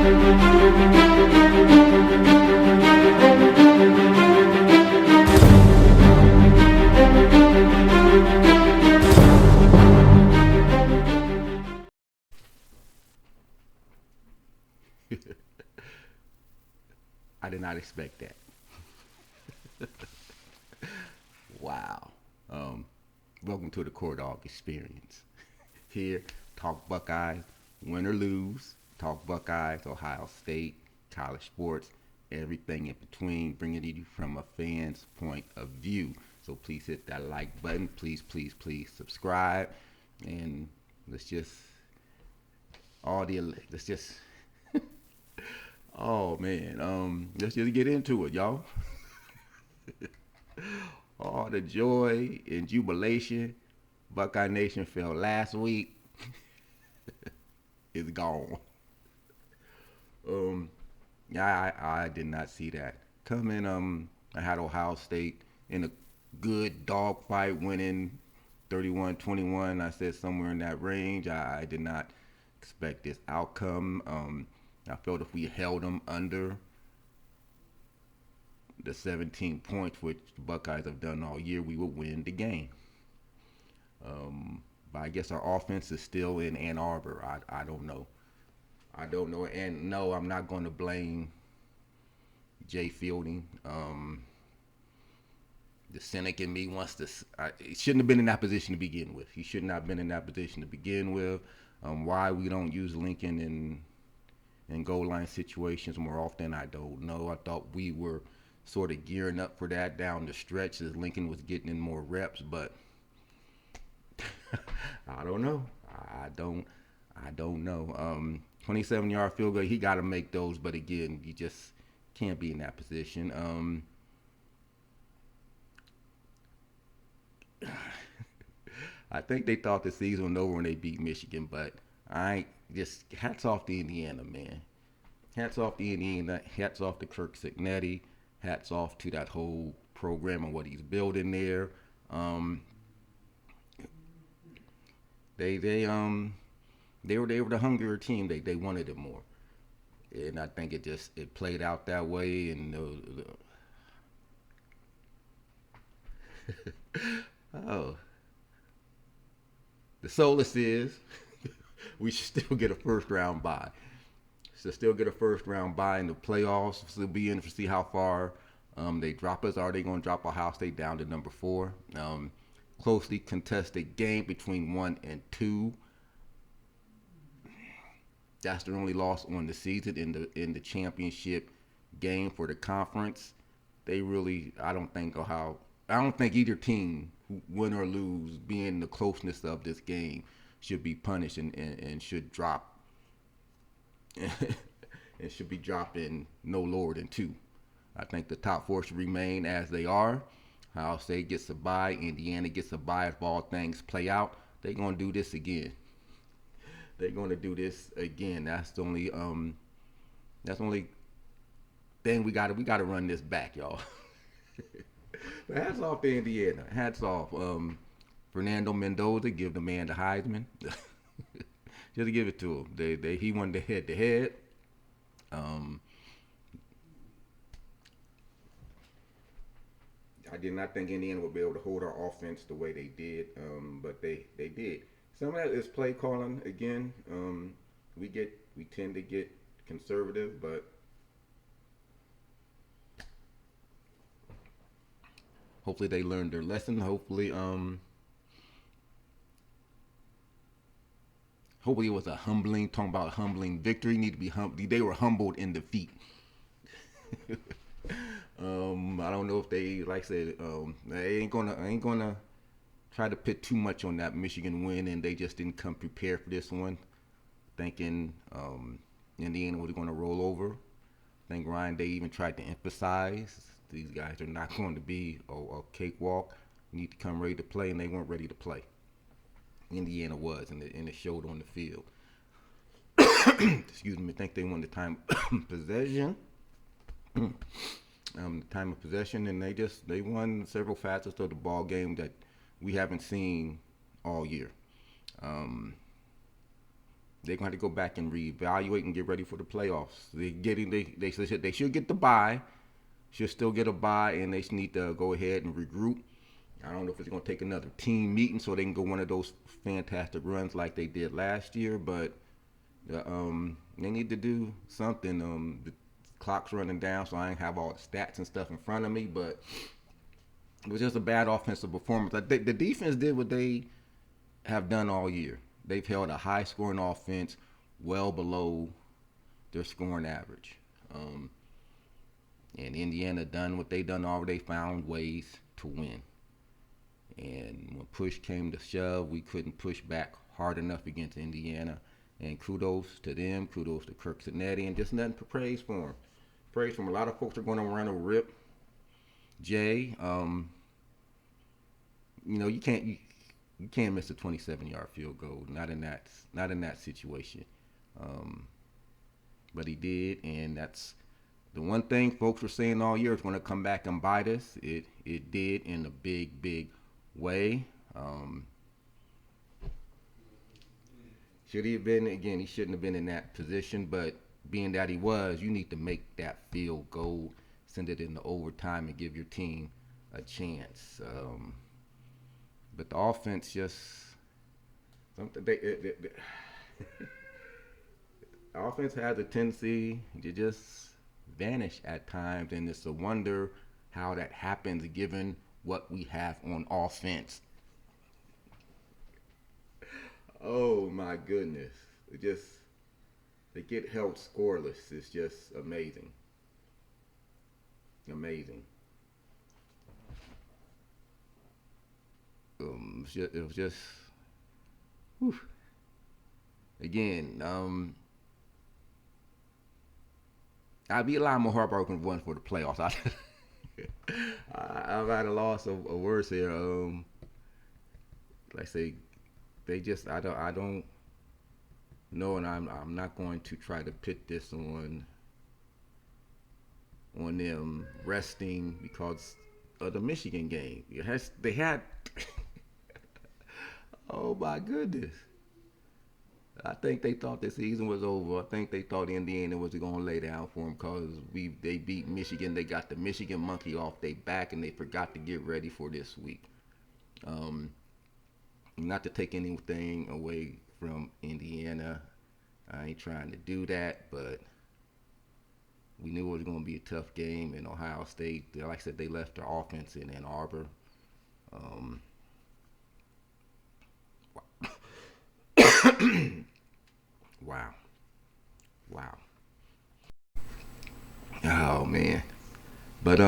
I did not expect that. Wow. Um, Welcome to the Core Dog Experience. Here, talk Buckeyes, win or lose. Talk Buckeyes, Ohio State, college sports, everything in between, bringing it you from a fan's point of view. So please hit that like button. Please, please, please subscribe. And let's just, let's just, oh man, let's just get into it, y'all. All the joy and jubilation Buckeye Nation felt last week is gone. Um, yeah, I did not see that coming. I had Ohio State in a good dogfight, winning 31-21. I said somewhere in that range. I did not expect this outcome. I felt if we held them under the 17 points, which the Buckeyes have done all year, we would win the game. But I guess our offense is still in Ann Arbor. I don't know. I don't know. And no, I'm not going to blame Jay Fielding. The cynic in me wants to. He shouldn't have been in that position to begin with. He should not have been in that position to begin with. Why we don't use Lincoln in goal line situations more often, I don't know. I thought we were sort of gearing up for that down the stretch as Lincoln was getting in more reps, but I don't know. I don't know. 27-yard field goal, he got to make those, but again, you just can't be in that position. I think they thought the season was over when they beat Michigan, but just hats off to Indiana, man. Hats off to Indiana. Hats off to Kirk Signetti. Hats off to that whole program and what he's building there. They were the hungrier team. They wanted it more, and I think it played out that way. And oh, the solace is we should still get a first round bye. Should still get a first round bye in the playoffs. Still be interested to see how far they drop us. Are they going to drop Ohio State down to number 4? Closely contested game between 1 and 2. That's the only loss on the season in the championship game for the conference. They really, I don't think either team, win or lose, being the closeness of this game, should be punished and should drop and should be dropping no lower than 2. I think the top 4 should remain as they are. Ohio State gets a bye. Indiana gets a bye. If all things play out, they're gonna do this again. They're gonna do this again. That's the only thing we gotta run this back, y'all. But hats off to Indiana. Hats off. Fernando Mendoza, give the man the Heisman. Just give it to him. He won the head to head. I did not think Indiana would be able to hold our offense the way they did, but they did. Some of that is play calling again. We tend to get conservative, but hopefully they learned their lesson. Hopefully it was a humbling. Talking about a humbling victory, need to be they were humbled in defeat. I don't know if they, like I said, they ain't gonna try to put too much on that Michigan win, and they just didn't come prepared for this one, thinking Indiana was going to roll over. I think Ryan Day even tried to emphasize these guys are not going to be a cakewalk. You need to come ready to play, and they weren't ready to play. Indiana was, and it showed on the field. Excuse me. I think they won the time possession. Time of possession, and they won several facets of the ball game that we haven't seen all year. they're going to go back and reevaluate and get ready for the playoffs. They should get the bye, should still get a bye, and they need to go ahead and regroup. I don't know if it's going to take another team meeting so they can go one of those fantastic runs like they did last year, but they need to do something. The clock's running down, so I ain't have all the stats and stuff in front of me, but it was just a bad offensive performance. I think the defense did what they have done all year. They've held a high-scoring offense well below their scoring average. And Indiana done what they done already. They found ways to win. And when push came to shove, we couldn't push back hard enough against Indiana. And kudos to them, kudos to Kirk Cinetti, and just nothing but praise for them. Praise from a lot of folks are going to run a rip. Jay, you can't miss a 27-yard field goal. Not in that situation. But he did, and that's the one thing folks were saying all year. It's going to come back and bite us. It did in a big way. Should he have been, again, he shouldn't have been in that position, but being that he was, you need to make that field goal, send it into overtime, and give your team a chance. But the offense just, the offense has a tendency to just vanish at times, and it's a wonder how that happens given what we have on offense. Oh my goodness. They get held scoreless. It's just amazing. Amazing. It was just whew. Again, I'd be a lot more heartbroken if it wasn't for the playoffs. I've had a loss of words here. Like I say, I don't know, and I'm not going to try to pit this on them resting because of the Michigan game. They had oh my goodness. I think they thought the season was over. I think they thought Indiana was going to lay down for them because they beat Michigan. They got the Michigan monkey off their back, and they forgot to get ready for this week. Not to take anything away from Indiana. I ain't trying to do that, but we knew it was going to be a tough game. In Ohio State, like I said, they left their offense in Ann Arbor. Wow. Oh man. But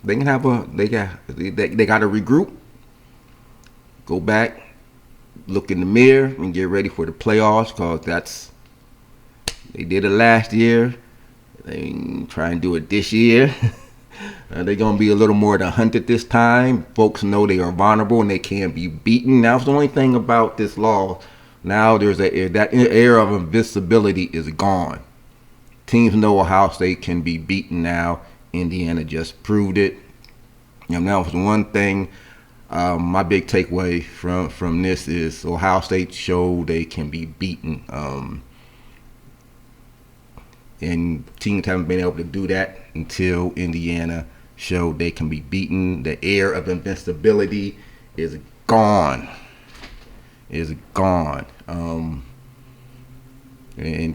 they can have they got to regroup, go back, look in the mirror, and get ready for the playoffs because they did it last year. They try and do it this year. They're going to be a little more than 100 this time. Folks know they are vulnerable and they can't be beaten. Now, the only thing about this law, now that era of invincibility is gone. Teams know Ohio State can be beaten now. Indiana just proved it. And that was the one thing. My big takeaway from this is Ohio State showed they can be beaten. And teams haven't been able to do that until Indiana showed they can be beaten. The air of invincibility is gone. And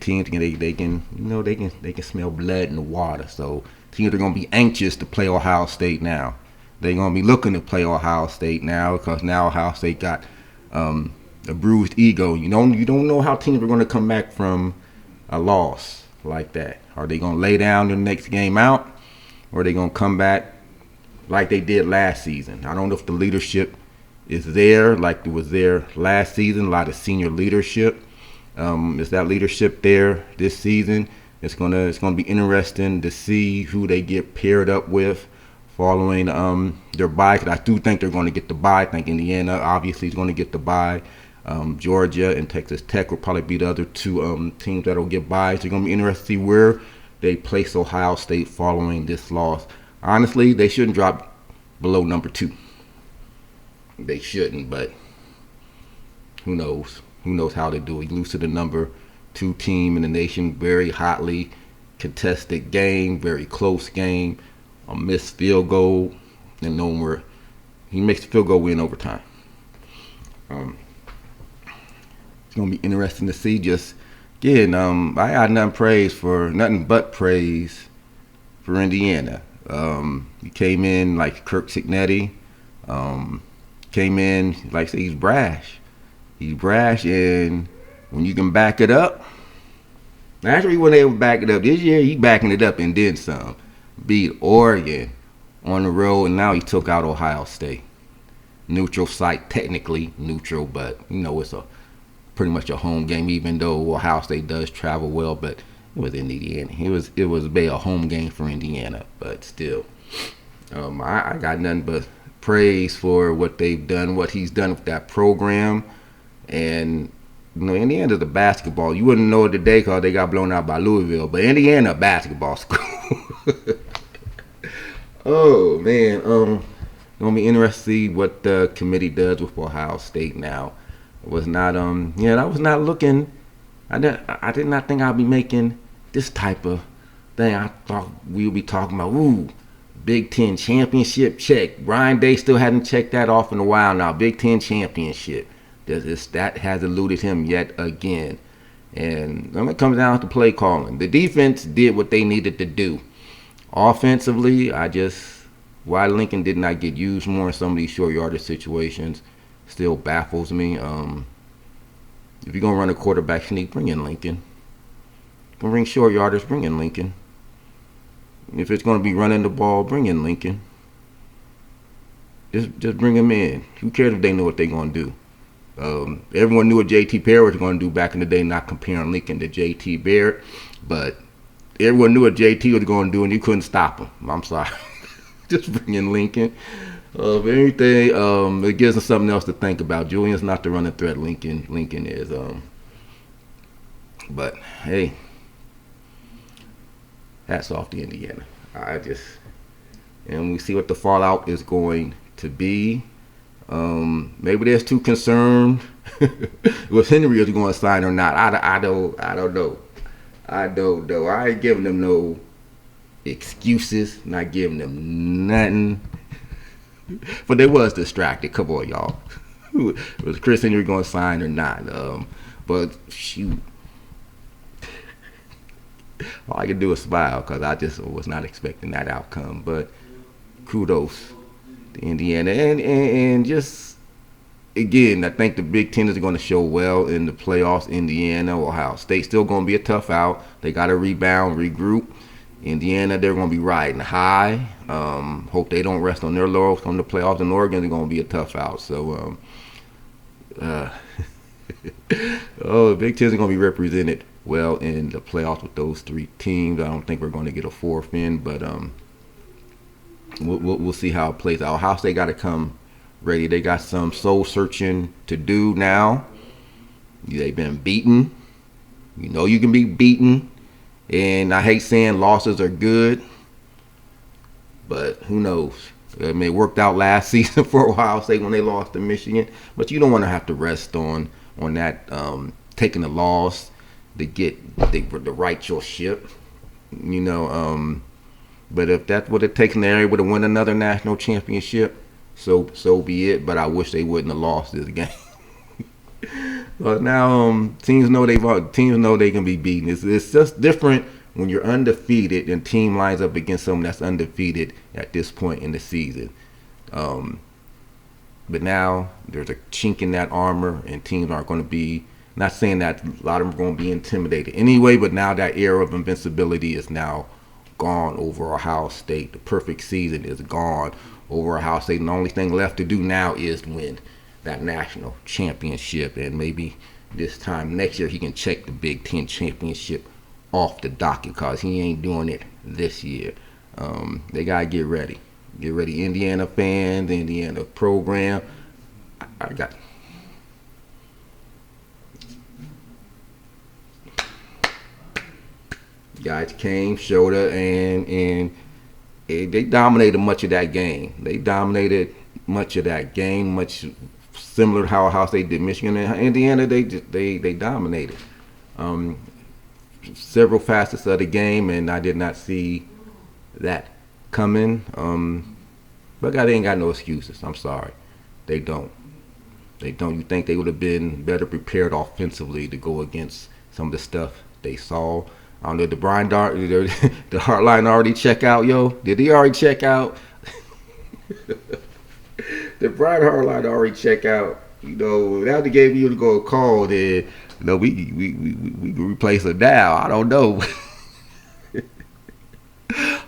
teams they can smell blood in the water. So teams are gonna be anxious to play Ohio State now. They're gonna be looking to play Ohio State now because now Ohio State got a bruised ego. You don't know how teams are gonna come back from a loss like that. Are they gonna lay down the next game out, or are they gonna come back like they did last season? I don't know if the leadership is there like it was there last season. A lot of senior leadership. Is that leadership there this season? It's gonna be interesting to see who they get paired up with following their bye. Because I do think they're going to get the bye. I think Indiana obviously is going to get the bye. Georgia and Texas Tech will probably be the other two teams that will get byes. It's going to be interesting to see where they place Ohio State following this loss. Honestly, they shouldn't drop below number 2. They shouldn't, but who knows? who knows how to do it. You lose to the number 2 team in the nation, very hotly contested game, very close game, a missed field goal, and no more. He makes the field goal win overtime. It's gonna be interesting to see. Just again, I got nothing but praise for Indiana. He came in like Kirk Signetti. Came in like I say, he's brash. He's brash, and when you can back it up. Actually, when they were backing it up this year, he backing it up and then some. Beat Oregon on the road, and now he took out Ohio State. Neutral site, technically neutral, but it's pretty much a home game. Even though Ohio State does travel well, but it was in Indiana. It was a home game for Indiana, but still, I got nothing but praise for what they've done, what he's done with that program, and. Indiana's a basketball. You wouldn't know it today because they got blown out by Louisville. But Indiana, a basketball school. Oh, man. It's going to be interesting to see what the committee does with Ohio State now. It was not, I was not looking. I did not think I'd be making this type of thing. I thought we would be talking about, Big Ten championship check. Brian Day still hadn't checked that off in a while now. Big Ten championship. That has eluded him yet again. And when it comes down to play calling, the defense did what they needed to do. Offensively, why Lincoln did not get used more in some of these short yardage situations still baffles me. If you're going to run a quarterback sneak, bring in Lincoln. If you're going to bring short yardage, bring in Lincoln. If it's going to be running the ball, bring in Lincoln. Just bring him in. Who cares if they know what they're going to do? Everyone knew what J.T. Barrett was going to do back in the day, not comparing Lincoln to J.T. Barrett, but everyone knew what J.T. was going to do, and you couldn't stop him. I'm sorry. Just bring in Lincoln. If anything, it gives them something else to think about. Julian's not the running threat Lincoln is. But, hey, hats off to Indiana. And we see what the fallout is going to be. Maybe they're too concerned with Henry is going to sign or not. I don't know. I ain't giving them no excuses. Not giving them nothing. But they was distracted. Come on, y'all. Was Chris Henry going to sign or not? But shoot. All I can do is smile because I just was not expecting that outcome. But kudos. Indiana and just again, I think the Big Ten is going to show well in the playoffs. Indiana, Ohio State still going to be a tough out. They got to rebound, regroup. Indiana, they're going to be riding high. Hope they don't rest on their laurels from the playoffs. And Oregon is going to be a tough out. So, the Big Ten is going to be represented well in the playoffs with those 3 teams. I don't think we're going to get a 4th in, but We'll see how it plays out. Ohio State got to come ready. They got some soul searching to do now. They've been beaten. You can be beaten. And I hate saying losses are good. But who knows? It worked out last season for Ohio State when they lost to Michigan. But you don't want to have to rest on that taking a loss to right your ship. But if that's what it takes in the area to win another national championship, so be it. But I wish they wouldn't have lost this game. But now teams know they can be beaten. It's just different when you're undefeated and team lines up against someone that's undefeated at this point in the season. But now there's a chink in that armor, and teams aren't going to be. Not saying that a lot of them are going to be intimidated anyway, but now that era of invincibility is now gone over Ohio State. The perfect season is gone over Ohio State, and the only thing left to do now is win that national championship, and maybe this time next year he can check the Big Ten championship off the docket because he ain't doing it this year. They gotta get ready. Get ready, Indiana fans, Indiana program. I got. Guys came, showed up, and they dominated much of that game. Much similar to how Ohio State did Michigan and Indiana. They dominated several facets of the game, and I did not see that coming. But they ain't got no excuses. I'm sorry, they don't. They don't. You think they would have been better prepared offensively to go against some of the stuff they saw? I don't know. Did Brian the Hartline already check out, yo? Did he already check out? Did Brian Hartline already check out? You know, now they gave you to go a call, then we can replace a Dow. I don't know.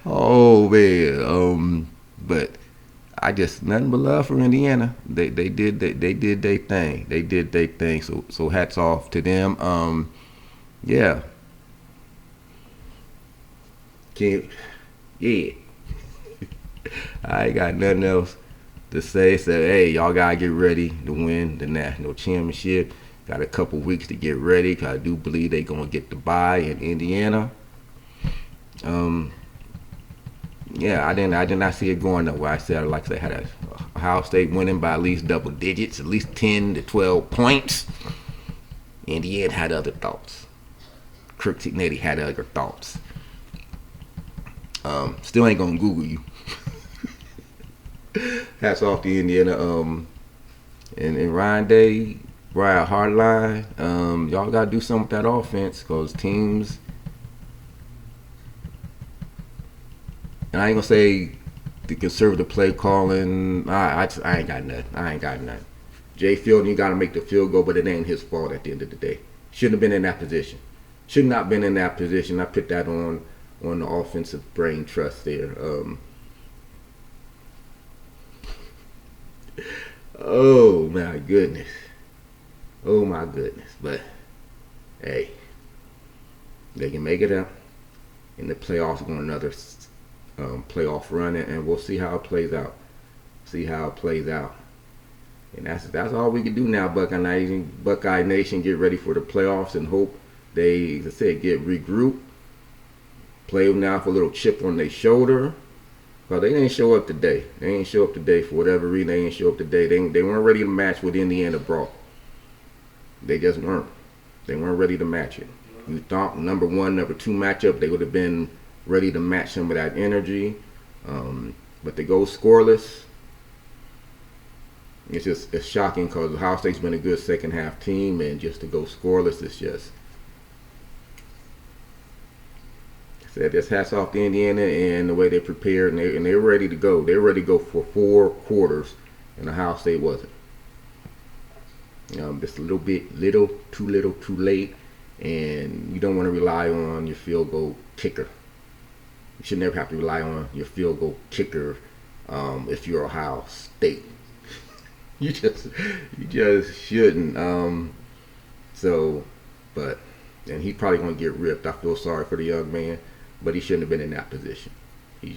Oh man. But I just nothing but love for Indiana. They did their thing. They did their thing. So hats off to them. Yeah. Yeah. I ain't got nothing else to say. So hey, y'all gotta get ready to win the national championship. Got a couple weeks to get ready. Cause I do believe they gonna get the bye in Indiana. Yeah, I did not see it going nowhere. I said like they had a Ohio State winning by at least double digits, at least 10 to 12 points. Indiana had other thoughts. Kirk Cignetti had other thoughts. Still ain't gonna Google you. Hats off to Indiana. And Ryan Day, Brian Hardline. Y'all gotta do something with that offense, cause teams. And I ain't gonna say the conservative play calling. I ain't got nothing. Jay Field, you gotta make the field goal, but it ain't his fault at the end of the day. Shouldn't have been in that position. Should not been in that position. I put that on the offensive brain trust there. Oh my goodness. But hey, they can make it up in the playoffs on another playoff run, and we'll see how it plays out. And that's all we can do now, Buckeye Nation. Get ready for the playoffs and hope they, as I said, get regrouped. Play now for a little chip on their shoulder. Well, they didn't show up today. For whatever reason. They didn't show up today. They weren't ready to match what Indiana brought. They just weren't. They weren't ready to match it. You thought number 1, number 2 matchup, they would have been ready to match some of that energy. But they go scoreless. It's shocking because Ohio State's been a good second half team, and just to go scoreless is just. Said this hats off to Indiana and the way they prepared, and they're ready to go. They're ready to go for 4 quarters, and Ohio State wasn't. Just a little too late, and you don't want to rely on your field goal kicker. You should never have to rely on your field goal kicker if you're Ohio State. you just shouldn't. And he's probably gonna get ripped. I feel sorry for the young man. But he shouldn't have been in that position. He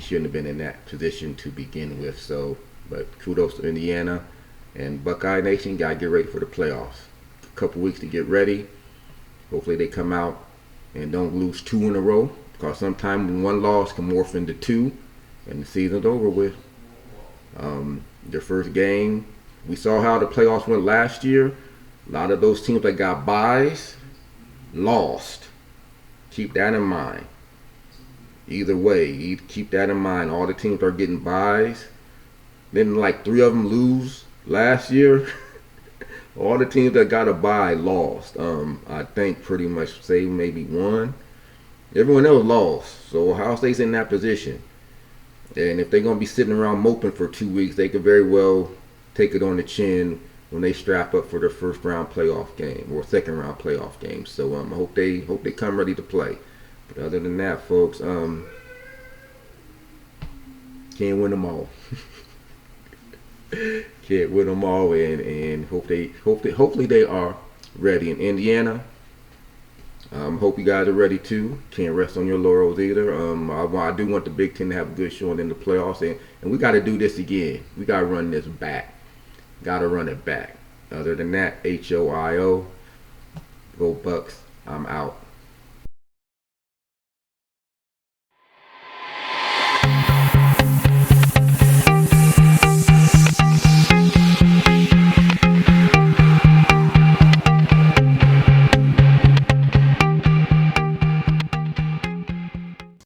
shouldn't have been in that position to begin with. So, but kudos to Indiana and Buckeye Nation. Gotta get ready for the playoffs. A couple weeks to get ready. Hopefully they come out and don't lose 2 in a row. Because sometimes one loss can morph into 2, and the season's over with. Their first game, we saw how the playoffs went last year. A lot of those teams that got byes lost. Keep that in mind. Either way, keep that in mind. All the teams are getting byes. Then like 3 of them lose last year. All the teams that got a bye lost. I think pretty much say maybe 1. Everyone else lost. So Ohio State's in that position. And if they're going to be sitting around moping for 2 weeks, they could very well take it on the chin when they strap up for their first round playoff game or second round playoff game. So I hope they come ready to play. But other than that, folks, can't win them all. Can't win them all, and hopefully they are ready. In Indiana, hope you guys are ready too. Can't rest on your laurels either. I do want the Big Ten to have a good showing in the playoffs, and we got to do this again. We got to run this back. Got to run it back. Other than that, HOIO. Go Bucks. I'm out.